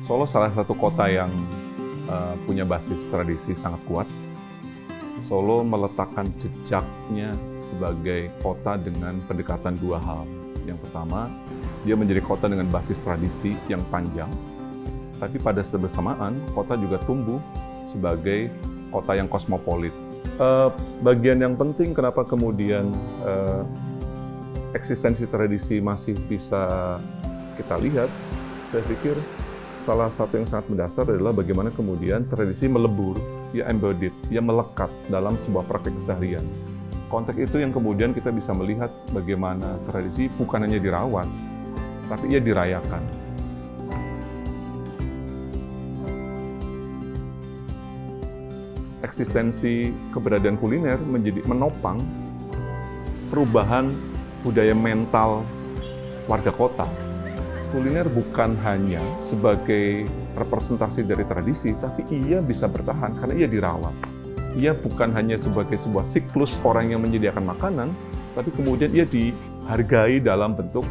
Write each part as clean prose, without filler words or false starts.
Solo salah satu kota yang punya basis tradisi sangat kuat. Solo meletakkan jejaknya sebagai kota dengan pendekatan dua hal. Yang pertama, dia menjadi kota dengan basis tradisi yang panjang, tapi pada saat bersamaan, kota juga tumbuh sebagai kota yang kosmopolit. Bagian yang penting kenapa kemudian eksistensi tradisi masih bisa kita lihat, saya pikir salah satu yang sangat mendasar adalah bagaimana kemudian tradisi melebur, ya embodied, ya melekat dalam sebuah praktik keseharian. Konteks itu yang kemudian kita bisa melihat bagaimana tradisi bukan hanya dirawat, tapi ia dirayakan. Eksistensi keberadaan kuliner menjadi menopang perubahan budaya mental warga kota. Kuliner bukan hanya sebagai representasi dari tradisi, tapi ia bisa bertahan karena ia dirawat. Ia bukan hanya sebagai sebuah siklus orang yang menyediakan makanan, tapi kemudian ia dihargai dalam bentuk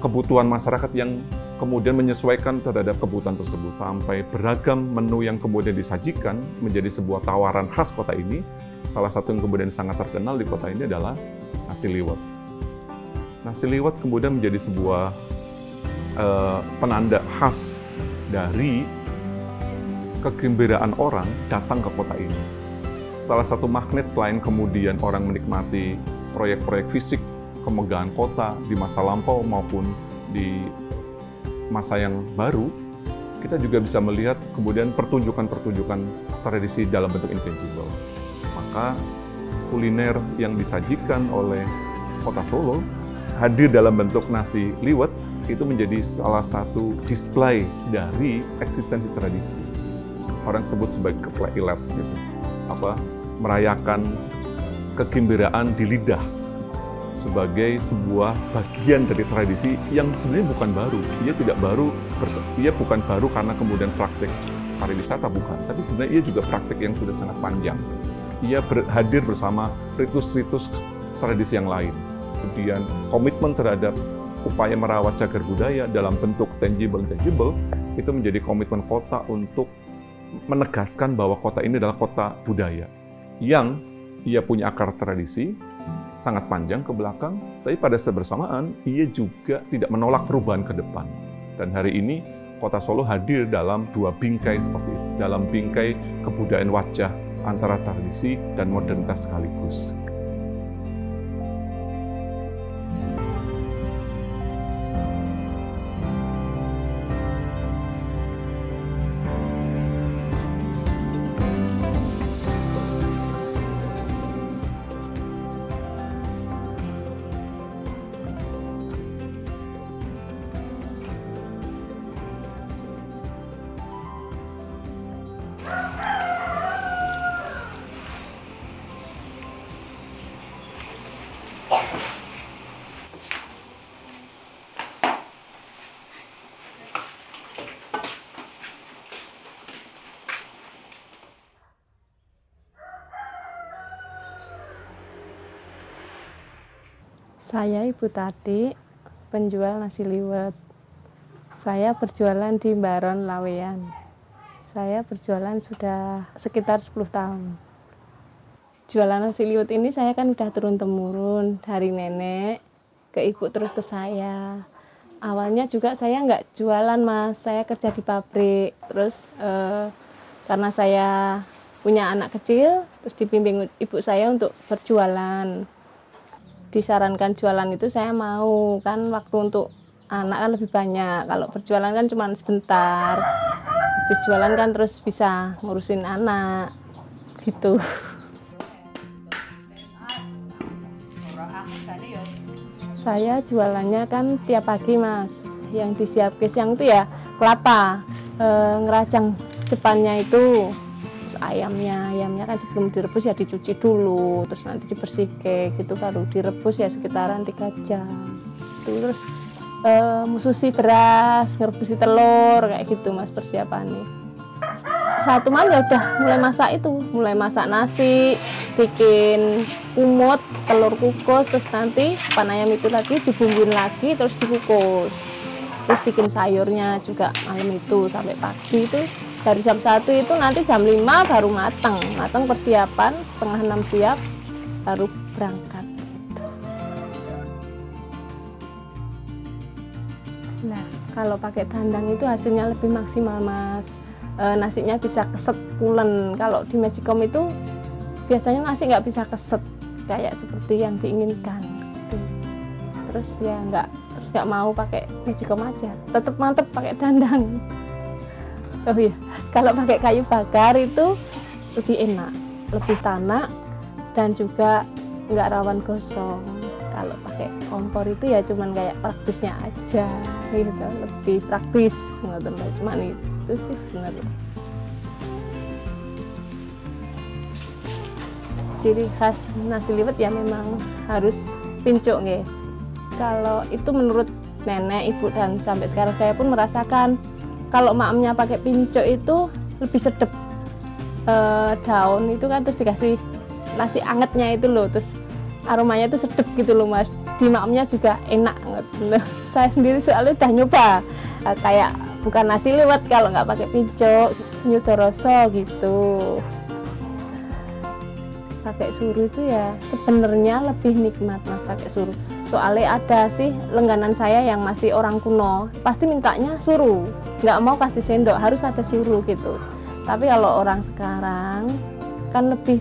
kebutuhan masyarakat yang kemudian menyesuaikan terhadap kebutuhan tersebut. Sampai beragam menu yang kemudian disajikan menjadi sebuah tawaran khas kota ini. Salah satu yang kemudian sangat terkenal di kota ini adalah nasi liwet. Nasi liwet kemudian menjadi sebuah penanda khas dari kegembiraan orang datang ke kota ini. Salah satu magnet selain kemudian orang menikmati proyek-proyek fisik kemegahan kota di masa lampau maupun di masa yang baru, kita juga bisa melihat kemudian pertunjukan-pertunjukan tradisi dalam bentuk intangible. Maka kuliner yang disajikan oleh kota Solo hadir dalam bentuk nasi liwet itu menjadi salah satu display dari eksistensi tradisi. Orang sebut sebagai keplek ilet, gitu. Merayakan kegembiraan di lidah sebagai sebuah bagian dari tradisi yang sebenarnya bukan baru. Ia bukan baru karena kemudian praktik pariwisata, bukan. Tapi sebenarnya ia juga praktik yang sudah sangat panjang. Ia hadir bersama ritus-ritus tradisi yang lain. Kemudian komitmen terhadap upaya merawat cagar budaya dalam bentuk tangible itu menjadi komitmen kota untuk menegaskan bahwa kota ini adalah kota budaya yang ia punya akar tradisi sangat panjang ke belakang, tapi pada saat bersamaan ia juga tidak menolak perubahan ke depan. Dan hari ini kota Solo hadir dalam dua bingkai seperti itu, dalam bingkai kebudayaan wajah antara tradisi dan modernitas sekaligus. Saya Ibu Tati, penjual nasi liwet. Saya berjualan di Baron Laweyan. Saya berjualan sudah sekitar 10 tahun. Jualan nasi liwet ini saya kan udah turun-temurun dari nenek ke ibu terus ke saya. Awalnya juga saya nggak jualan, Mas. Saya kerja di pabrik. Terus karena saya punya anak kecil, terus dibimbing ibu saya untuk berjualan. Disarankan jualan itu saya mau, kan waktu untuk anak kan lebih banyak, kalau berjualan kan cuma sebentar, habis jualan kan terus bisa ngurusin anak gitu. Saya jualannya kan tiap pagi, Mas. Yang di siap siang itu ya kelapa, ngerajang depannya itu. Ayamnya kan sebelum direbus ya dicuci dulu, terus nanti dibersihkan gitu, baru direbus ya sekitaran 3 jam. Terus mususi beras, ngerebusi telur kayak gitu, Mas, persiapannya. Satu malam ya udah mulai masak nasi, bikin kumut, telur kukus, terus nanti pan ayam itu lagi dibumbuin lagi, terus dikukus. Terus bikin sayurnya juga malam itu sampai pagi itu. Dari jam 1 itu nanti jam 5 baru matang persiapan, setengah 6 siap, baru berangkat. Nah, kalau pakai dandang itu hasilnya lebih maksimal, Mas. Nasinya bisa keset pulen. Kalau di Magicom itu biasanya nasi nggak bisa keset kayak seperti yang diinginkan. Terus ya nggak mau pakai Magicom aja, tetap mantep pakai dandang. Oh iya, kalau pakai kayu bakar itu lebih enak, lebih tanak, dan juga nggak rawan gosong. Kalau pakai kompor itu ya cuman kayak praktisnya aja, gitu, lebih praktis, cuman itu sih sebenarnya. Ciri khas nasi liwet ya memang harus pincuk, nggih. Kalau itu menurut nenek, ibu, dan sampai sekarang saya pun merasakan kalau maamnya pakai pincuk itu lebih sedep. Daun itu kan terus dikasih nasi angetnya itu loh, terus aromanya itu sedep gitu loh, Mas. Di maamnya juga enak banget. Saya sendiri soalnya udah nyoba kayak bukan nasi liwet kalau nggak pakai pincuk, nyudoroso gitu. Pakai suruh itu ya sebenarnya lebih nikmat, Mas, pakai suruh. Soalnya ada sih langganan saya yang masih orang kuno, pasti mintanya suruh, nggak mau kasih sendok, harus ada suruh gitu. Tapi kalau orang sekarang kan lebih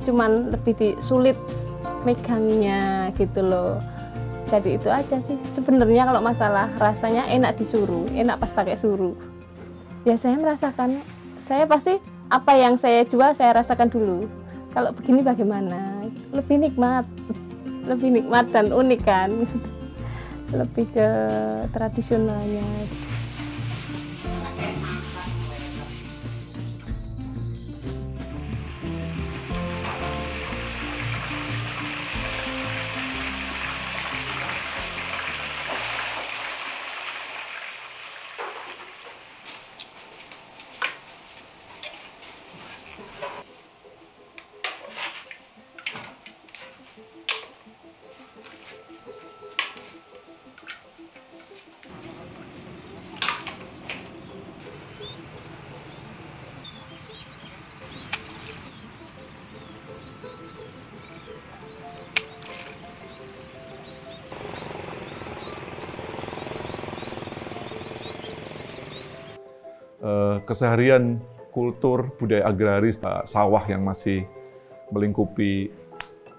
sulit megangnya gitu loh. Jadi itu aja sih sebenarnya. Kalau masalah rasanya enak disuruh, enak pas pakai suruh. Ya saya merasakan, saya pasti apa yang saya jual saya rasakan dulu. Kalau begini bagaimana? Lebih nikmat dan unik kan, lebih ke tradisionalnya. Keseharian kultur budaya agraris, sawah yang masih melingkupi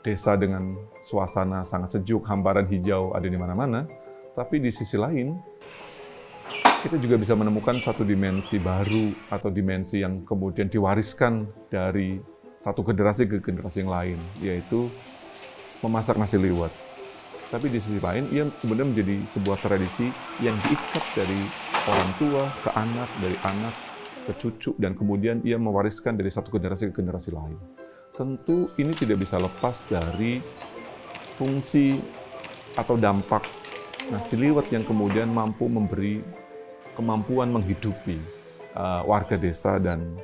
desa dengan suasana sangat sejuk, hamparan hijau ada di mana-mana. Tapi di sisi lain, kita juga bisa menemukan satu dimensi baru atau dimensi yang kemudian diwariskan dari satu generasi ke generasi yang lain, yaitu memasak nasi liwet. Tapi di sisi lain, ia kemudian menjadi sebuah tradisi yang diikat dari orang tua ke anak, dari anak ke cucu, dan kemudian ia mewariskan dari satu generasi ke generasi lain. Tentu ini tidak bisa lepas dari fungsi atau dampak nasi liwet yang kemudian mampu memberi kemampuan menghidupi warga desa dan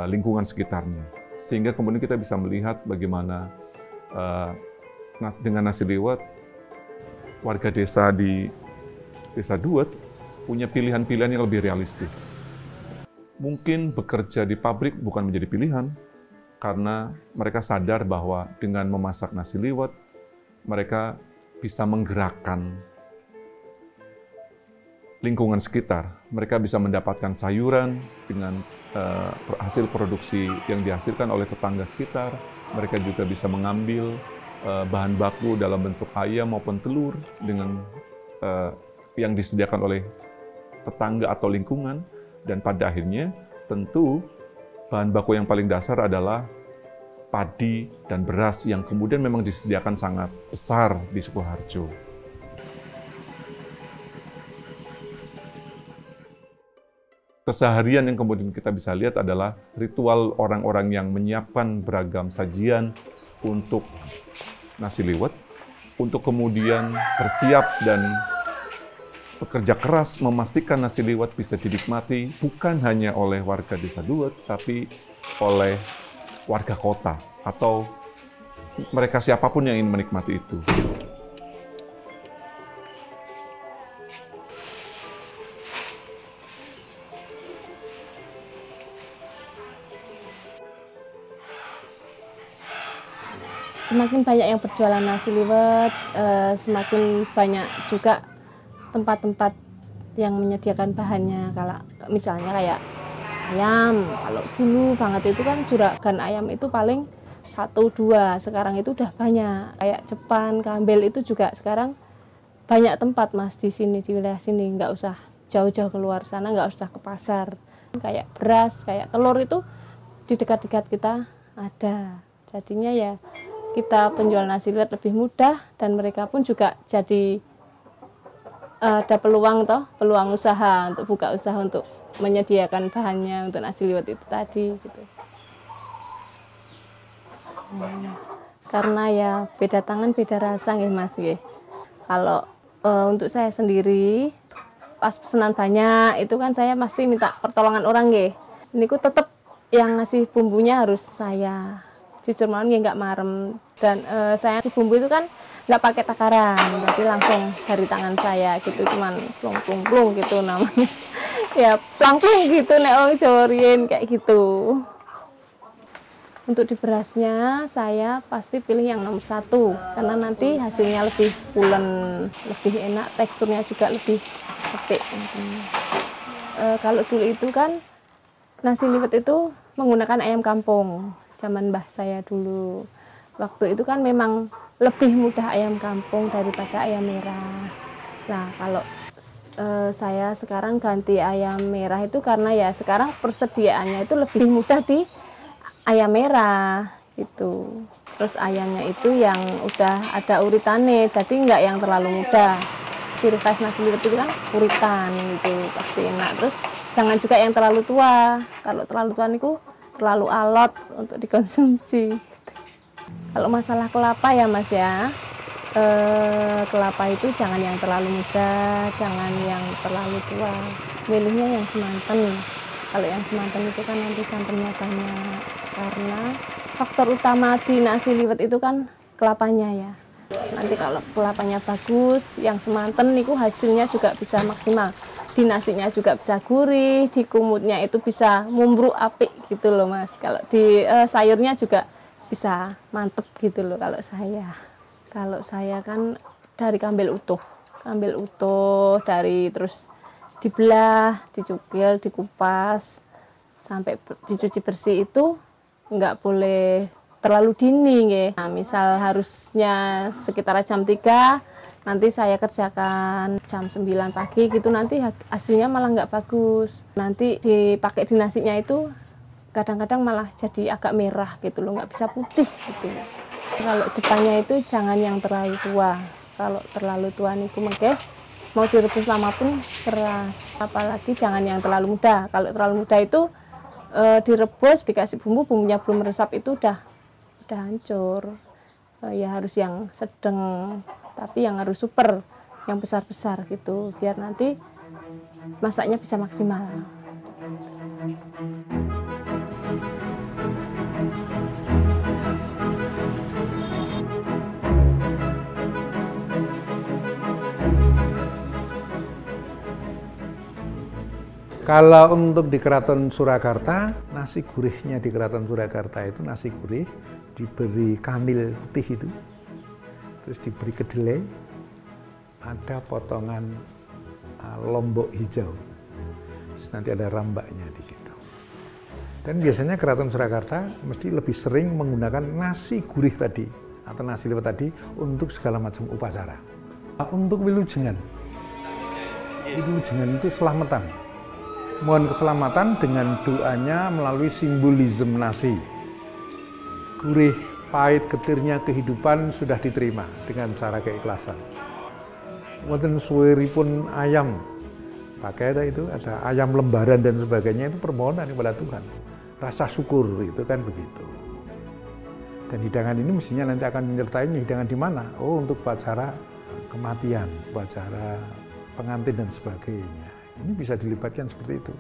lingkungan sekitarnya. Sehingga kemudian kita bisa melihat bagaimana dengan nasi liwet, warga desa di Desa Duet punya pilihan-pilihan yang lebih realistis. Mungkin bekerja di pabrik bukan menjadi pilihan, karena mereka sadar bahwa dengan memasak nasi liwet, mereka bisa menggerakkan lingkungan sekitar. Mereka bisa mendapatkan sayuran dengan hasil produksi yang dihasilkan oleh tetangga sekitar. Mereka juga bisa mengambil bahan baku dalam bentuk ayam maupun telur dengan yang disediakan oleh tetangga atau lingkungan. Dan pada akhirnya tentu bahan baku yang paling dasar adalah padi dan beras yang kemudian memang disediakan sangat besar di Sukoharjo. Keseharian yang kemudian kita bisa lihat adalah ritual orang-orang yang menyiapkan beragam sajian untuk nasi liwet, untuk kemudian bersiap dan bekerja keras memastikan nasi liwet bisa dinikmati bukan hanya oleh warga Desa Duet, tapi oleh warga kota atau mereka siapapun yang ingin menikmati itu. Semakin banyak yang berjualan nasi liwet, semakin banyak juga tempat-tempat yang menyediakan bahannya. Kalau misalnya kayak ayam, kalau dulu banget itu kan juragan ayam itu paling 1-2, sekarang itu udah banyak. Kayak Jepan, Kambel itu juga sekarang banyak tempat Mas di sini, di wilayah sini. Nggak usah jauh-jauh keluar sana, nggak usah ke pasar. Kayak beras, kayak telur itu di dekat-dekat kita ada. Jadinya ya kita penjual nasi liwet lebih mudah dan mereka pun juga jadi ada peluang usaha untuk buka usaha untuk menyediakan bahannya untuk nasi liwet itu tadi gitu. Karena ya beda tangan beda rasa nggih Mas nggih. Kalau untuk saya sendiri pas pesanan banyak itu kan saya pasti minta pertolongan orang nggih. Niku tetep yang ngasih bumbunya harus saya. Jujur malah nggak marem, dan saya si bumbu itu kan nggak pakai takaran, jadi langsung dari tangan saya gitu, cuman plung gitu namanya. Ya plung gitu nek wong Jawa riyen kayak gitu. Untuk di berasnya saya pasti pilih yang nomor 1 karena nanti hasilnya lebih pulen, lebih enak, teksturnya juga lebih ketik. Kalau dulu itu kan nasi liwet itu menggunakan ayam kampung. Zaman mbah saya dulu. Waktu itu kan memang lebih mudah ayam kampung daripada ayam merah. Nah, kalau saya sekarang ganti ayam merah itu karena ya sekarang persediaannya itu lebih mudah di ayam merah gitu. Terus ayamnya itu yang udah ada uritannya, jadi nggak yang terlalu muda. Ciri khas nasi liwet itu kan uritan gitu, pasti enak. Terus jangan juga yang terlalu tua. Kalau terlalu tua itu terlalu alot untuk dikonsumsi. Kalau masalah kelapa ya Mas ya, kelapa itu jangan yang terlalu muda, jangan yang terlalu tua. Milihnya yang semanten. Kalau yang semanten itu kan nanti santannya banyak. Karena faktor utama di nasi liwet itu kan kelapanya ya. Nanti kalau kelapanya bagus, yang semanten itu hasilnya juga bisa maksimal. Di nasinya juga bisa gurih, di kumutnya itu bisa mumbruk apik gitu loh Mas. Kalau di sayurnya juga bisa mantep gitu loh kalau saya. Kalau saya kan dari kambel utuh dari terus dibelah, dicukil, dikupas sampai dicuci bersih itu nggak boleh terlalu dini ya. Nah, misal harusnya sekitar jam 3, nanti saya kerjakan jam 9 pagi gitu, nanti hasilnya malah nggak bagus. Nanti dipakai di nasinya itu kadang-kadang malah jadi agak merah gitu loh, nggak bisa putih gitu. Kalau Jepangnya itu jangan yang terlalu tua. Kalau terlalu tua niku mengke mau direbus lama pun keras. Apalagi jangan yang terlalu muda. Kalau terlalu muda itu direbus dikasih bumbunya belum meresap itu udah hancur. Ya harus yang sedang, tapi yang harus super, yang besar-besar gitu, biar nanti masaknya bisa maksimal. Kalau untuk di Keraton Surakarta, nasi gurihnya di Keraton Surakarta itu nasi gurih diberi kamil putih itu, terus diberi kedelai, ada potongan lombok hijau, terus nanti ada rambaknya di situ. Dan biasanya Keraton Surakarta mesti lebih sering menggunakan nasi gurih tadi atau nasi liwet tadi untuk segala macam upacara. Untuk wilujengan itu selamatan. Mohon keselamatan dengan doanya melalui simbolisme nasi. Gurih, pahit, getirnya kehidupan sudah diterima dengan cara keikhlasan. Wonten suweripun ayam, pakai ada ayam lembaran dan sebagainya, itu permohonan kepada Tuhan. Rasa syukur itu kan begitu. Dan hidangan ini mestinya nanti akan menyertai hidangan di mana? Oh, untuk upacara kematian, upacara pengantin dan sebagainya. Ini bisa dilibatkan seperti itu.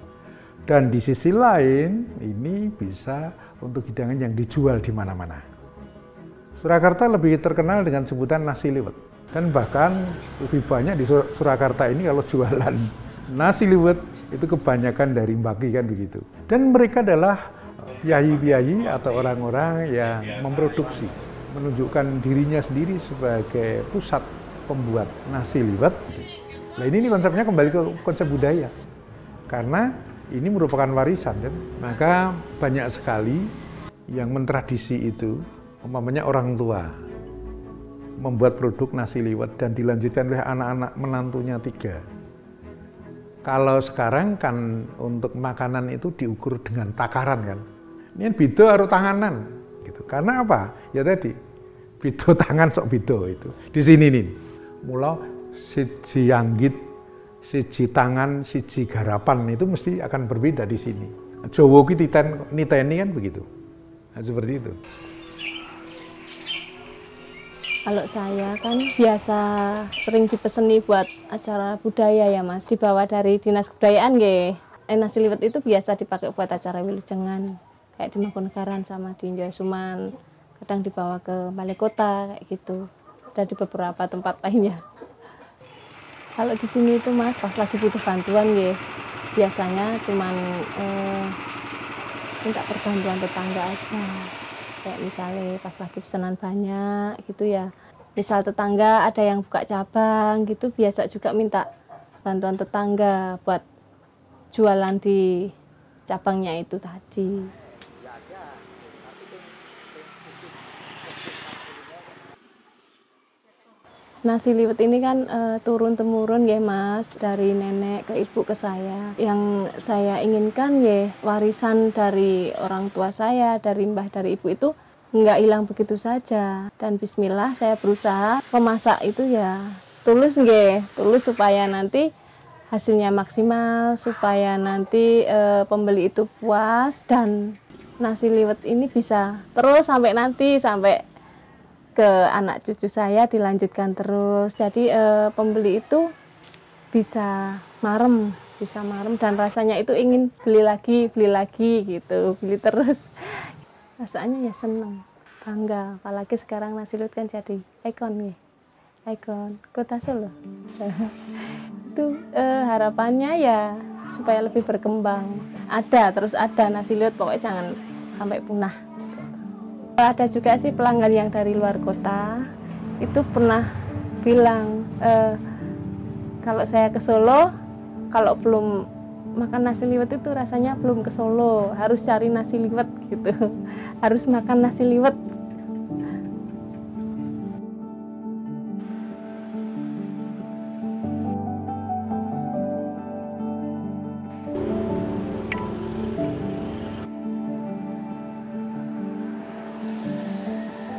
Dan di sisi lain, ini bisa untuk hidangan yang dijual di mana-mana. Surakarta lebih terkenal dengan sebutan nasi liwet. Dan bahkan lebih banyak di Surakarta ini kalau jualan nasi liwet itu kebanyakan dari Mbaki kan begitu. Dan mereka adalah piyayi-piyayi atau orang-orang yang memproduksi, menunjukkan dirinya sendiri sebagai pusat pembuat nasi liwet. Nah ini konsepnya kembali ke konsep budaya, karena ini merupakan warisan kan, maka banyak sekali yang mentradisi itu, umpamanya orang tua membuat produk nasi liwet dan dilanjutkan oleh anak-anak menantunya 3. Kalau sekarang kan untuk makanan itu diukur dengan takaran kan, ini bido harus tanganan, gitu. Karena apa? Ya tadi bido tangan sok bido itu di sini nih, mula siji yanggit, siji tangan, siji garapan itu mesti akan berbeda di sini. Jawa ki niteni kan begitu. Nah, seperti itu. Kalau saya kan biasa sering dipeseni buat acara budaya ya Mas, dibawa dari Dinas Kebudayaan nggih. Nasi liwet itu biasa dipakai buat acara wilujengan, kayak di Mangkunegaran sama di Jayasuman. Kadang dibawa ke Balai Kota kayak gitu. Dan di beberapa tempat lainnya. Kalau di sini itu Mas, pas lagi butuh bantuan ya, biasanya cuman minta perbantuan tetangga aja. Kayak misalnya pas lagi pesanan banyak gitu ya. Misal tetangga ada yang buka cabang gitu, biasa juga minta bantuan tetangga buat jualan di cabangnya itu tadi. Nasi liwet ini kan turun-temurun ya Mas, dari nenek ke ibu ke saya. Yang saya inginkan ya warisan dari orang tua saya, dari mbah, dari ibu itu nggak hilang begitu saja. Dan bismillah saya berusaha memasak itu ya tulus nggih, tulus supaya nanti hasilnya maksimal, supaya nanti pembeli itu puas dan nasi liwet ini bisa terus sampai nanti, sampai ke anak cucu saya dilanjutkan terus. Jadi pembeli itu bisa marem dan rasanya itu ingin beli lagi gitu, beli terus. Rasanya ya seneng, bangga. Apalagi sekarang nasi liwet kan jadi ikon nih, ikon Kota Solo. Itu harapannya ya supaya lebih berkembang. Terus ada nasi liwet, pokoknya jangan sampai punah. Ada juga sih pelanggan yang dari luar kota itu pernah bilang kalau saya ke Solo, kalau belum makan nasi liwet itu rasanya belum ke Solo, harus cari nasi liwet gitu, harus makan nasi liwet.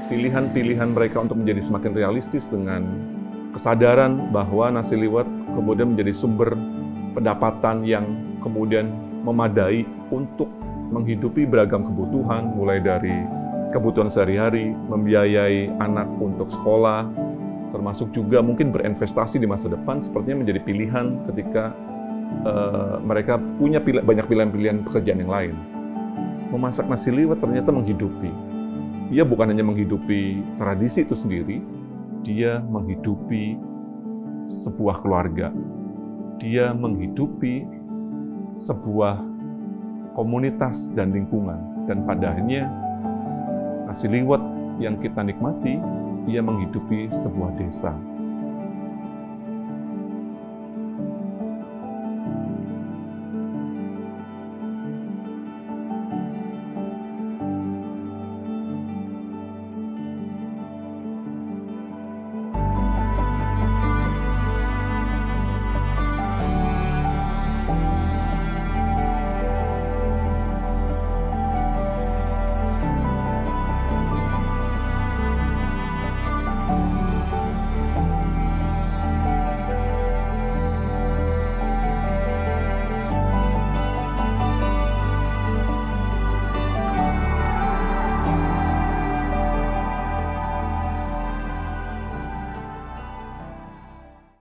Pilihan-pilihan mereka untuk menjadi semakin realistis dengan kesadaran bahwa nasi liwet kemudian menjadi sumber pendapatan yang kemudian memadai untuk menghidupi beragam kebutuhan, mulai dari kebutuhan sehari-hari, membiayai anak untuk sekolah, termasuk juga mungkin berinvestasi di masa depan, sepertinya menjadi pilihan ketika mereka punya banyak pilihan-pilihan pekerjaan yang lain. Memasak nasi liwet ternyata menghidupi. Dia bukan hanya menghidupi tradisi itu sendiri, dia menghidupi sebuah keluarga. Dia menghidupi sebuah komunitas dan lingkungan. Dan pada akhirnya, nasi liwet yang kita nikmati, ia menghidupi sebuah desa.